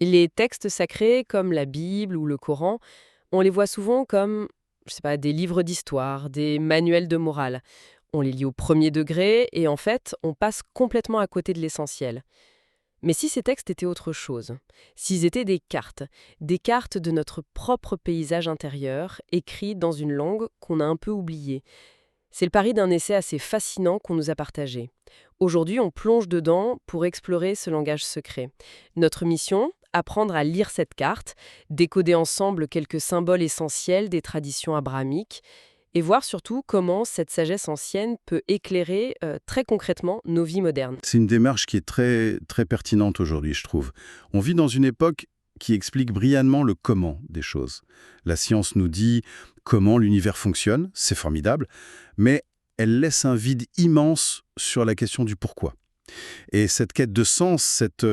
Les textes sacrés, comme la Bible ou le Coran, on les voit souvent comme, je sais pas, des livres d'histoire, des manuels de morale. On les lit au premier degré et en fait, on passe complètement à côté de l'essentiel. Mais si ces textes étaient autre chose, s'ils étaient des cartes de notre propre paysage intérieur, écrits dans une langue qu'on a un peu oubliée, c'est le pari d'un essai assez fascinant qu'on nous a partagé. Aujourd'hui, on plonge dedans pour explorer ce langage secret. Notre mission, apprendre à lire cette carte, décoder ensemble quelques symboles essentiels des traditions abrahamiques et voir surtout comment cette sagesse ancienne peut éclairer très concrètement nos vies modernes. C'est une démarche qui est très, très pertinente aujourd'hui, je trouve. On vit dans une époque qui explique brillamment le comment des choses. La science nous dit comment l'univers fonctionne, c'est formidable, mais elle laisse un vide immense sur la question du pourquoi. Et cette quête de sens, cette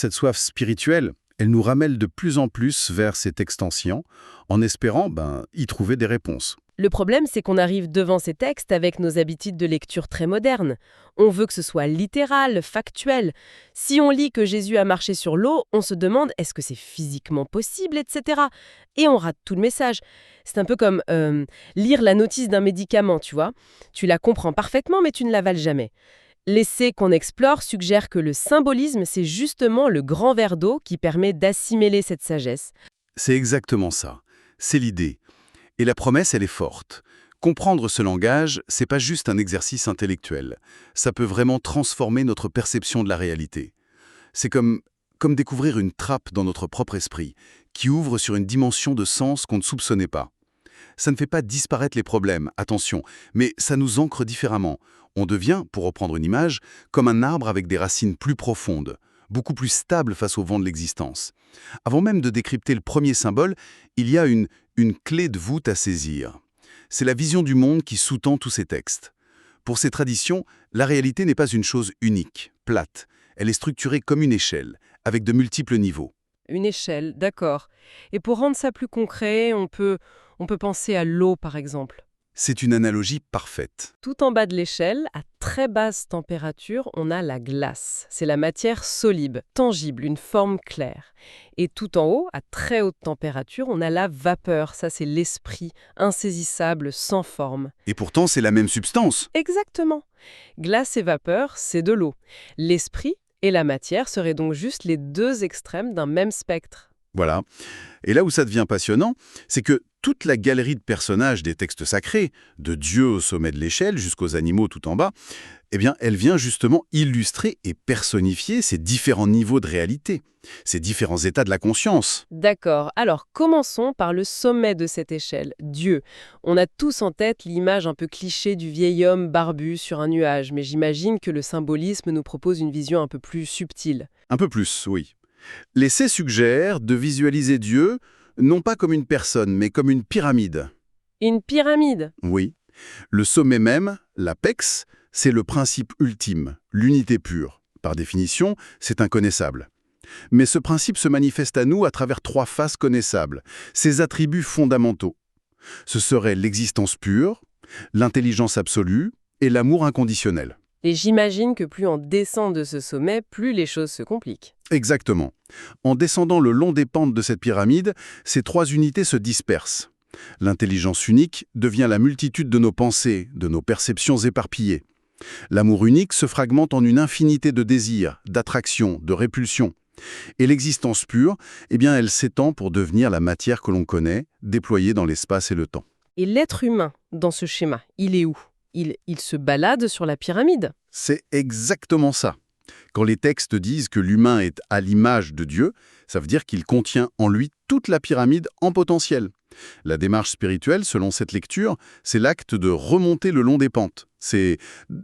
soif spirituelle, elle nous ramène de plus en plus vers ces textes anciens, en espérant y trouver des réponses. Le problème, c'est qu'on arrive devant ces textes avec nos habitudes de lecture très modernes. On veut que ce soit littéral, factuel. Si on lit que Jésus a marché sur l'eau, on se demande est-ce que c'est physiquement possible, etc. Et on rate tout le message. C'est un peu comme lire la notice d'un médicament, tu vois. Tu la comprends parfaitement, mais tu ne l'avales jamais. L'essai qu'on explore suggère que le symbolisme, c'est justement le grand verre d'eau qui permet d'assimiler cette sagesse. C'est exactement ça. C'est l'idée. Et la promesse, elle est forte. Comprendre ce langage, c'est pas juste un exercice intellectuel. Ça peut vraiment transformer notre perception de la réalité. C'est comme découvrir une trappe dans notre propre esprit, qui ouvre sur une dimension de sens qu'on ne soupçonnait pas. Ça ne fait pas disparaître les problèmes, attention, mais ça nous ancre différemment. On devient, pour reprendre une image, comme un arbre avec des racines plus profondes, beaucoup plus stables face au vent de l'existence. Avant même de décrypter le premier symbole, il y a une clé de voûte à saisir. C'est la vision du monde qui sous-tend tous ces textes. Pour ces traditions, la réalité n'est pas une chose unique, plate. Elle est structurée comme une échelle, avec de multiples niveaux. Une échelle, d'accord. Et pour rendre ça plus concret, on peut penser à l'eau, par exemple. C'est une analogie parfaite. Tout en bas de l'échelle, à très basse température, on a la glace. C'est la matière solide, tangible, une forme claire. Et tout en haut, à très haute température, on a la vapeur. Ça, c'est l'esprit, insaisissable, sans forme. Et pourtant, c'est la même substance. Exactement. Glace et vapeur, c'est de l'eau. L'esprit et la matière seraient donc juste les deux extrêmes d'un même spectre. Voilà. Et là où ça devient passionnant, c'est que toute la galerie de personnages des textes sacrés, de Dieu au sommet de l'échelle jusqu'aux animaux tout en bas, eh bien, elle vient justement illustrer et personnifier ces différents niveaux de réalité, ces différents états de la conscience. D'accord, alors commençons par le sommet de cette échelle, Dieu. On a tous en tête l'image un peu cliché du vieil homme barbu sur un nuage, mais j'imagine que le symbolisme nous propose une vision un peu plus subtile. Un peu plus, oui. L'essai suggère de visualiser Dieu, non pas comme une personne, mais comme une pyramide. Une pyramide. Oui. Le sommet même, l'apex, c'est le principe ultime, l'unité pure. Par définition, c'est inconnaissable. Mais ce principe se manifeste à nous à travers trois faces connaissables, ses attributs fondamentaux. Ce seraient l'existence pure, l'intelligence absolue et l'amour inconditionnel. Et j'imagine que plus on descend de ce sommet, plus les choses se compliquent. Exactement. En descendant le long des pentes de cette pyramide, ces trois unités se dispersent. L'intelligence unique devient la multitude de nos pensées, de nos perceptions éparpillées. L'amour unique se fragmente en une infinité de désirs, d'attractions, de répulsions. Et l'existence pure, eh bien, elle s'étend pour devenir la matière que l'on connaît, déployée dans l'espace et le temps. Et l'être humain, dans ce schéma, il est où il se balade sur la pyramide. C'est exactement ça. Quand les textes disent que l'humain est à l'image de Dieu, ça veut dire qu'il contient en lui toute la pyramide en potentiel. La démarche spirituelle, selon cette lecture, c'est l'acte de remonter le long des pentes. C'est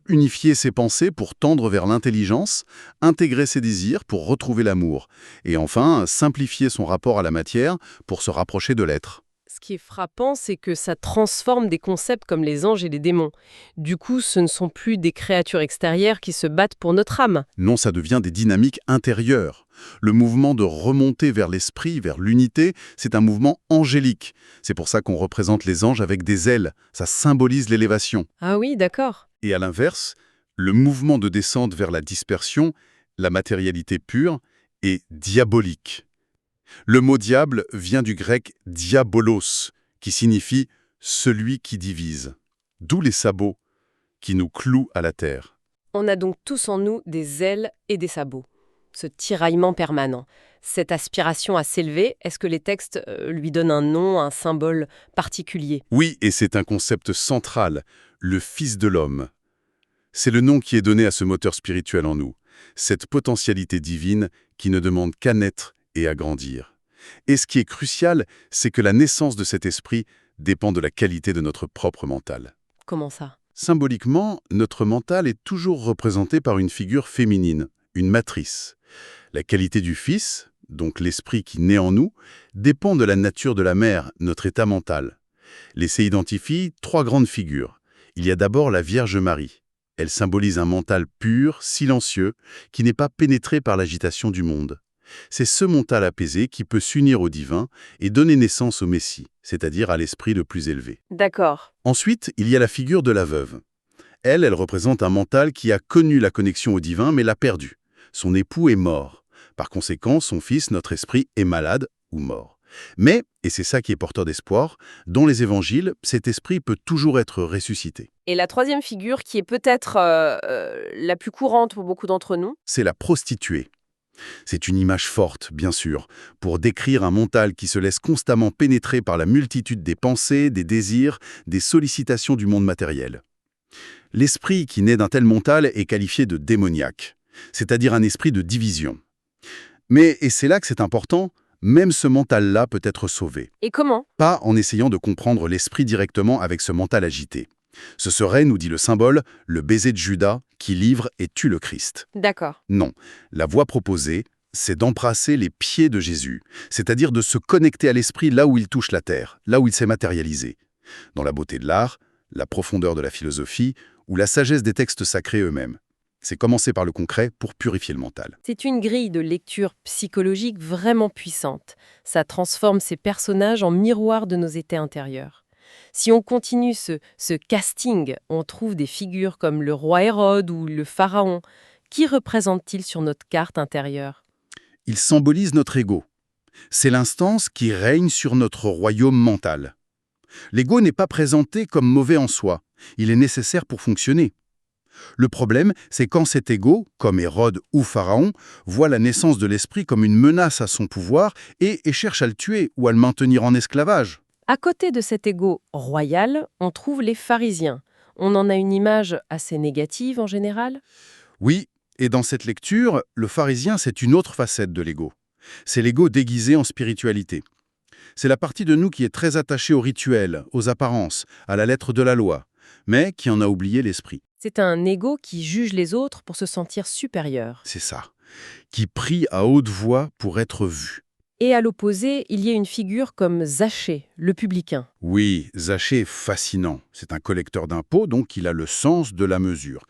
unifier ses pensées pour tendre vers l'intelligence, intégrer ses désirs pour retrouver l'amour, et enfin simplifier son rapport à la matière pour se rapprocher de l'être. Ce qui est frappant, c'est que ça transforme des concepts comme les anges et les démons. Du coup, ce ne sont plus des créatures extérieures qui se battent pour notre âme. Non, ça devient des dynamiques intérieures. Le mouvement de remonter vers l'esprit, vers l'unité, c'est un mouvement angélique. C'est pour ça qu'on représente les anges avec des ailes. Ça symbolise l'élévation. Ah oui, d'accord. Et à l'inverse, le mouvement de descente vers la dispersion, la matérialité pure, est diabolique. Le mot diable vient du grec diabolos, qui signifie « celui qui divise », d'où les sabots qui nous clouent à la terre. On a donc tous en nous des ailes et des sabots. Ce tiraillement permanent, cette aspiration à s'élever, est-ce que les textes lui donnent un nom, un symbole particulier? Oui, et c'est un concept central, le Fils de l'homme. C'est le nom qui est donné à ce moteur spirituel en nous, cette potentialité divine qui ne demande qu'à naître et à grandir. Et ce qui est crucial, c'est que la naissance de cet esprit dépend de la qualité de notre propre mental. Comment ça? Symboliquement, notre mental est toujours représenté par une figure féminine, une matrice. La qualité du Fils, donc l'esprit qui naît en nous, dépend de la nature de la mère, notre état mental. L'essai identifie 3 grandes figures. Il y a d'abord la Vierge Marie. Elle symbolise un mental pur, silencieux, qui n'est pas pénétré par l'agitation du monde. C'est ce mental apaisé qui peut s'unir au divin et donner naissance au Messie, c'est-à-dire à l'esprit le plus élevé. D'accord. Ensuite, il y a la figure de la veuve. Elle représente un mental qui a connu la connexion au divin mais l'a perdu. Son époux est mort. Par conséquent, son fils, notre esprit, est malade ou mort. Mais, et c'est ça qui est porteur d'espoir, dans les évangiles, cet esprit peut toujours être ressuscité. Et la troisième figure, qui est peut-être la plus courante pour beaucoup d'entre nous? C'est la prostituée. C'est une image forte, bien sûr, pour décrire un mental qui se laisse constamment pénétrer par la multitude des pensées, des désirs, des sollicitations du monde matériel. L'esprit qui naît d'un tel mental est qualifié de démoniaque, c'est-à-dire un esprit de division. Mais, et c'est là que c'est important, même ce mental-là peut être sauvé. Et comment? Pas en essayant de comprendre l'esprit directement avec ce mental agité. Ce serait, nous dit le symbole, le baiser de Judas qui livre et tue le Christ. D'accord. Non, la voie proposée, c'est d'embrasser les pieds de Jésus, c'est-à-dire de se connecter à l'esprit là où il touche la terre, là où il s'est matérialisé. Dans la beauté de l'art, la profondeur de la philosophie ou la sagesse des textes sacrés eux-mêmes. C'est commencer par le concret pour purifier le mental. C'est une grille de lecture psychologique vraiment puissante. Ça transforme ces personnages en miroir de nos états intérieurs. Si on continue ce casting, on trouve des figures comme le roi Hérode ou le pharaon. Qui représente-t-il sur notre carte intérieure? Il symbolise notre ego. C'est l'instance qui règne sur notre royaume mental. L'ego n'est pas présenté comme mauvais en soi. Il est nécessaire pour fonctionner. Le problème, c'est quand cet ego, comme Hérode ou Pharaon, voit la naissance de l'esprit comme une menace à son pouvoir et cherche à le tuer ou à le maintenir en esclavage. À côté de cet ego royal, on trouve les pharisiens. On en a une image assez négative en général. Oui, et dans cette lecture, le pharisien, c'est une autre facette de l'ego. C'est l'ego déguisé en spiritualité. C'est la partie de nous qui est très attachée aux rituels, aux apparences, à la lettre de la loi, mais qui en a oublié l'esprit. C'est un ego qui juge les autres pour se sentir supérieur. C'est ça. Qui prie à haute voix pour être vu. Et à l'opposé, il y a une figure comme Zachée, le publicain. Oui, Zachée est fascinant. C'est un collecteur d'impôts, donc il a le sens de la mesure.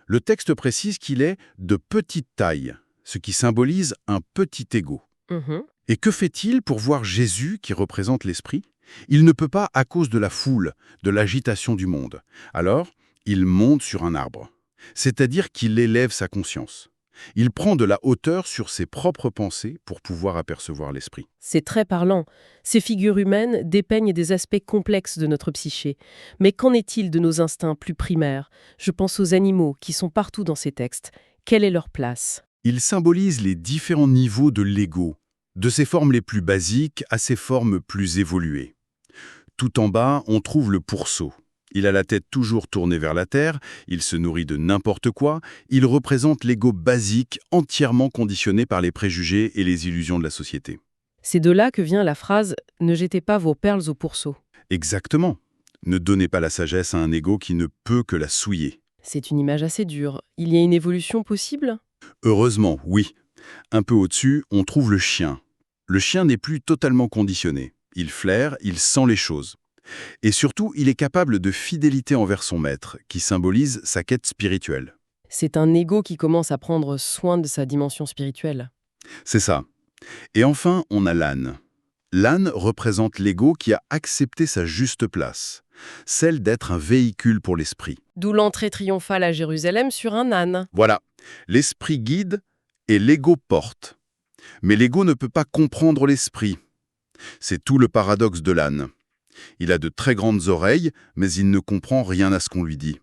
Le texte précise qu'il est de petite taille, ce qui symbolise un petit ego. Mhm. Et que fait-il pour voir Jésus qui représente l'esprit? Il ne peut pas à cause de la foule, de l'agitation du monde. Alors, il monte sur un arbre. C'est-à-dire qu'il élève sa conscience. Il prend de la hauteur sur ses propres pensées pour pouvoir apercevoir l'esprit. C'est très parlant. Ces figures humaines dépeignent des aspects complexes de notre psyché. Mais qu'en est-il de nos instincts plus primaires? Je pense aux animaux qui sont partout dans ces textes. Quelle est leur place? Il symbolise les différents niveaux de l'ego, de ses formes les plus basiques à ses formes plus évoluées. Tout en bas, on trouve le pourceau. Il a la tête toujours tournée vers la terre, il se nourrit de n'importe quoi, il représente l'ego basique entièrement conditionné par les préjugés et les illusions de la société. C'est de là que vient la phrase « Ne jetez pas vos perles au pourceau ». Exactement. Ne donnez pas la sagesse à un ego qui ne peut que la souiller. C'est une image assez dure. Il y a une évolution possible? Heureusement, oui. Un peu au-dessus, on trouve le chien. Le chien n'est plus totalement conditionné. Il flaire, il sent les choses. Et surtout, il est capable de fidélité envers son maître, qui symbolise sa quête spirituelle. C'est un ego qui commence à prendre soin de sa dimension spirituelle. C'est ça. Et enfin, on a l'âne. L'âne représente l'ego qui a accepté sa juste place, celle d'être un véhicule pour l'esprit. D'où l'entrée triomphale à Jérusalem sur un âne. Voilà, l'esprit guide et l'ego porte. Mais l'ego ne peut pas comprendre l'esprit. C'est tout le paradoxe de l'âne. Il a de très grandes oreilles, mais il ne comprend rien à ce qu'on lui dit.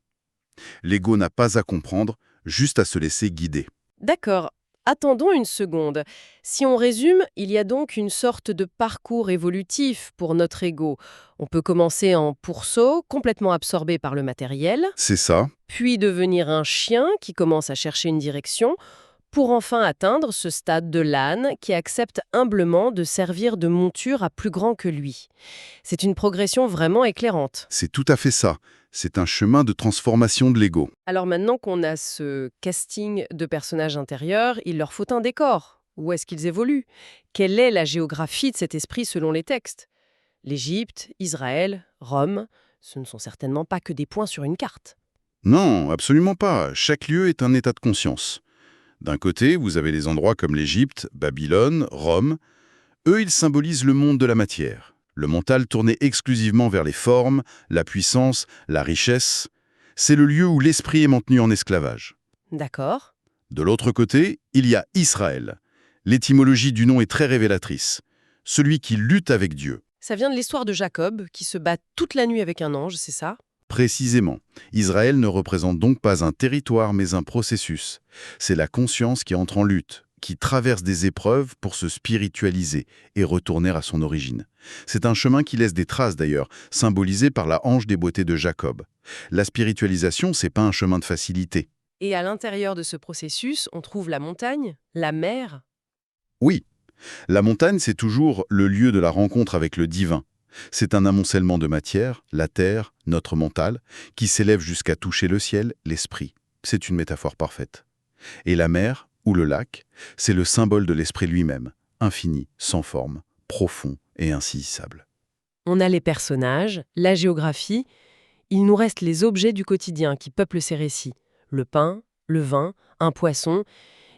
L'ego n'a pas à comprendre, juste à se laisser guider. D'accord. Attendons une seconde. Si on résume, il y a donc une sorte de parcours évolutif pour notre ego. On peut commencer en pourceau, complètement absorbé par le matériel, C'est ça. puis devenir un chien qui commence à chercher une direction, pour enfin atteindre ce stade de l'âne qui accepte humblement de servir de monture à plus grand que lui. C'est une progression vraiment éclairante. C'est tout à fait ça. C'est un chemin de transformation de l'ego. Alors maintenant qu'on a ce casting de personnages intérieurs, il leur faut un décor. Où est-ce qu'ils évoluent? Quelle est la géographie de cet esprit selon les textes? L'Égypte, Israël, Rome, ce ne sont certainement pas que des points sur une carte. Non, absolument pas. Chaque lieu est un état de conscience. D'un côté, vous avez des endroits comme l'Égypte, Babylone, Rome. Eux, ils symbolisent le monde de la matière. Le mental tourné exclusivement vers les formes, la puissance, la richesse. C'est le lieu où l'esprit est maintenu en esclavage. D'accord. De l'autre côté, il y a Israël. L'étymologie du nom est très révélatrice. Celui qui lutte avec Dieu. Ça vient de l'histoire de Jacob, qui se bat toute la nuit avec un ange, c'est ça? Précisément, Israël ne représente donc pas un territoire mais un processus. C'est la conscience qui entre en lutte, qui traverse des épreuves pour se spiritualiser et retourner à son origine. C'est un chemin qui laisse des traces d'ailleurs, symbolisé par la hanche des beautés de Jacob. La spiritualisation, c'est pas un chemin de facilité. Et à l'intérieur de ce processus, on trouve la montagne, la mer. Oui, la montagne, c'est toujours le lieu de la rencontre avec le divin. C'est un amoncellement de matière, la terre, notre mental, qui s'élève jusqu'à toucher le ciel, l'esprit. C'est une métaphore parfaite. Et la mer, ou le lac, c'est le symbole de l'esprit lui-même, infini, sans forme, profond et insaisissable. On a les personnages, la géographie, il nous reste les objets du quotidien qui peuplent ces récits. Le pain, le vin, un poisson.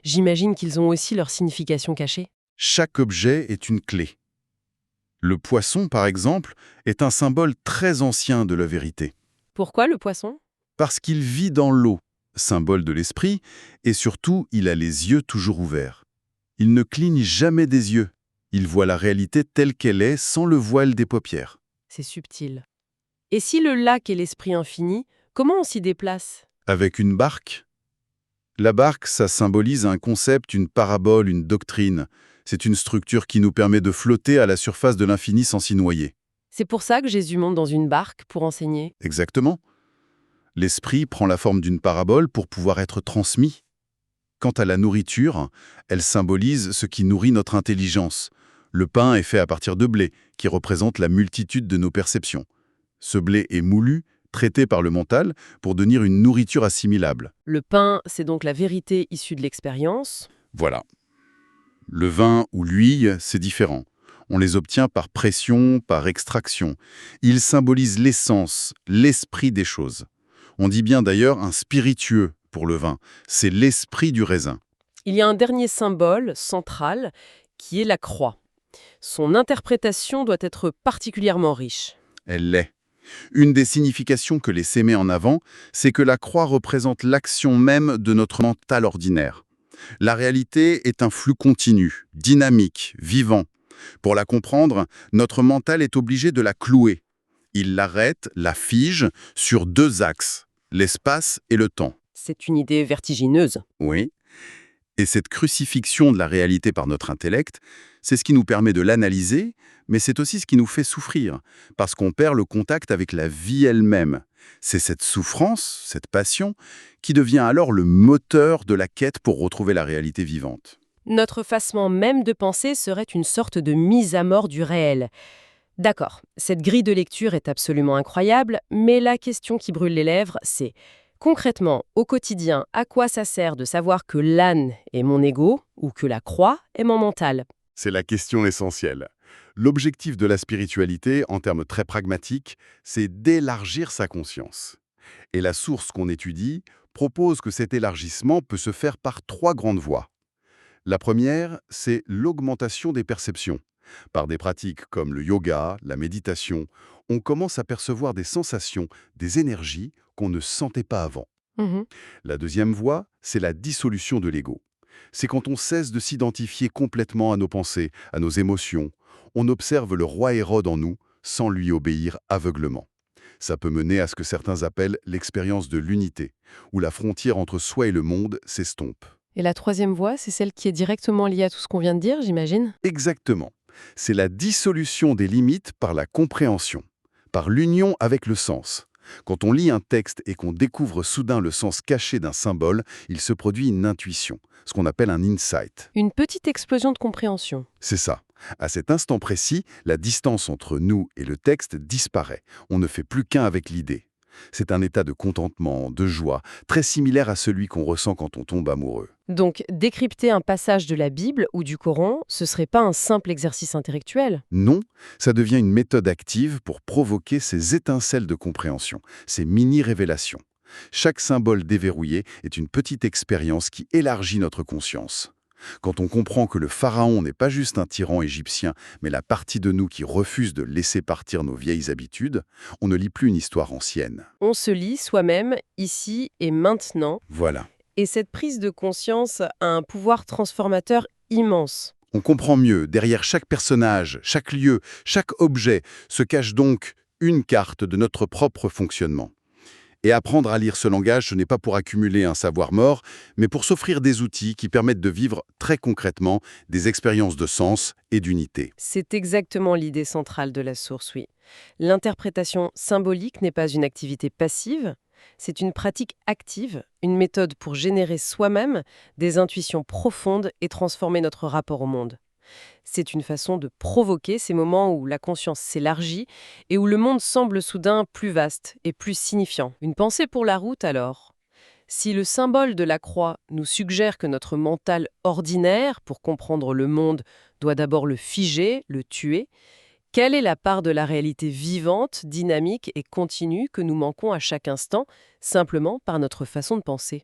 J'imagine qu'ils ont aussi leur signification cachée. Chaque objet est une clé. Le poisson, par exemple, est un symbole très ancien de la vérité. Pourquoi le poisson? Parce qu'il vit dans l'eau, symbole de l'esprit, et surtout, il a les yeux toujours ouverts. Il ne cligne jamais des yeux. Il voit la réalité telle qu'elle est, sans le voile des paupières. C'est subtil. Et si le lac est l'esprit infini, comment on s'y déplace? Avec une barque. La barque, ça symbolise un concept, une parabole, une doctrine. C'est une structure qui nous permet de flotter à la surface de l'infini sans s'y noyer. C'est pour ça que Jésus monte dans une barque pour enseigner. Exactement. L'esprit prend la forme d'une parabole pour pouvoir être transmis. Quant à la nourriture, elle symbolise ce qui nourrit notre intelligence. Le pain est fait à partir de blé, qui représente la multitude de nos perceptions. Ce blé est moulu, traité par le mental, pour devenir une nourriture assimilable. Le pain, c'est donc la vérité issue de l'expérience. Voilà. Le vin ou l'huile, c'est différent. On les obtient par pression, par extraction. Ils symbolisent l'essence, l'esprit des choses. On dit bien d'ailleurs un spiritueux pour le vin. C'est l'esprit du raisin. Il y a un dernier symbole central qui est la croix. Son interprétation doit être particulièrement riche. Elle l'est. Une des significations que les met en avant, c'est que la croix représente l'action même de notre mental ordinaire. La réalité est un flux continu, dynamique, vivant. Pour la comprendre, notre mental est obligé de la clouer. Il l'arrête, la fige, sur deux axes, l'espace et le temps. C'est une idée vertigineuse. Oui. Et cette crucifixion de la réalité par notre intellect, c'est ce qui nous permet de l'analyser, mais c'est aussi ce qui nous fait souffrir, parce qu'on perd le contact avec la vie elle-même. C'est cette souffrance, cette passion, qui devient alors le moteur de la quête pour retrouver la réalité vivante. Notre effacement même de pensée serait une sorte de mise à mort du réel. D'accord, cette grille de lecture est absolument incroyable, mais la question qui brûle les lèvres, c'est concrètement, au quotidien, à quoi ça sert de savoir que l'âne est mon ego ou que la croix est mon mental? C'est la question essentielle. L'objectif de la spiritualité, en termes très pragmatiques, c'est d'élargir sa conscience. Et la source qu'on étudie propose que cet élargissement peut se faire par trois grandes voies. La première, c'est l'augmentation des perceptions. Par des pratiques comme le yoga, la méditation, on commence à percevoir des sensations, des énergies qu'on ne sentait pas avant. Mhm. La deuxième voie, c'est la dissolution de l'ego. C'est quand on cesse de s'identifier complètement à nos pensées, à nos émotions. On observe le roi Hérode en nous, sans lui obéir aveuglement. Ça peut mener à ce que certains appellent l'expérience de l'unité, où la frontière entre soi et le monde s'estompe. Et la troisième voie, c'est celle qui est directement liée à tout ce qu'on vient de dire, j'imagine? Exactement. C'est la dissolution des limites par la compréhension, par l'union avec le sens. Quand on lit un texte et qu'on découvre soudain le sens caché d'un symbole, il se produit une intuition, ce qu'on appelle un insight. Une petite explosion de compréhension. C'est ça. À cet instant précis, la distance entre nous et le texte disparaît. On ne fait plus qu'un avec l'idée. C'est un état de contentement, de joie, très similaire à celui qu'on ressent quand on tombe amoureux. Donc, décrypter un passage de la Bible ou du Coran, ce serait pas un simple exercice intellectuel. Non, ça devient une méthode active pour provoquer ces étincelles de compréhension, ces mini-révélations. Chaque symbole déverrouillé est une petite expérience qui élargit notre conscience. Quand on comprend que le pharaon n'est pas juste un tyran égyptien, mais la partie de nous qui refuse de laisser partir nos vieilles habitudes, on ne lit plus une histoire ancienne. On se lit soi-même, ici et maintenant, Voilà. et cette prise de conscience a un pouvoir transformateur immense. On comprend mieux, derrière chaque personnage, chaque lieu, chaque objet, se cache donc une carte de notre propre fonctionnement. Et apprendre à lire ce langage, ce n'est pas pour accumuler un savoir mort, mais pour s'offrir des outils qui permettent de vivre très concrètement des expériences de sens et d'unité. C'est exactement l'idée centrale de la source, oui. L'interprétation symbolique n'est pas une activité passive, c'est une pratique active, une méthode pour générer soi-même des intuitions profondes et transformer notre rapport au monde. C'est une façon de provoquer ces moments où la conscience s'élargit et où le monde semble soudain plus vaste et plus signifiant. Une pensée pour la route alors. Si le symbole de la croix nous suggère que notre mental ordinaire, pour comprendre le monde, doit d'abord le figer, le tuer, quelle est la part de la réalité vivante, dynamique et continue que nous manquons à chaque instant, simplement par notre façon de penser ?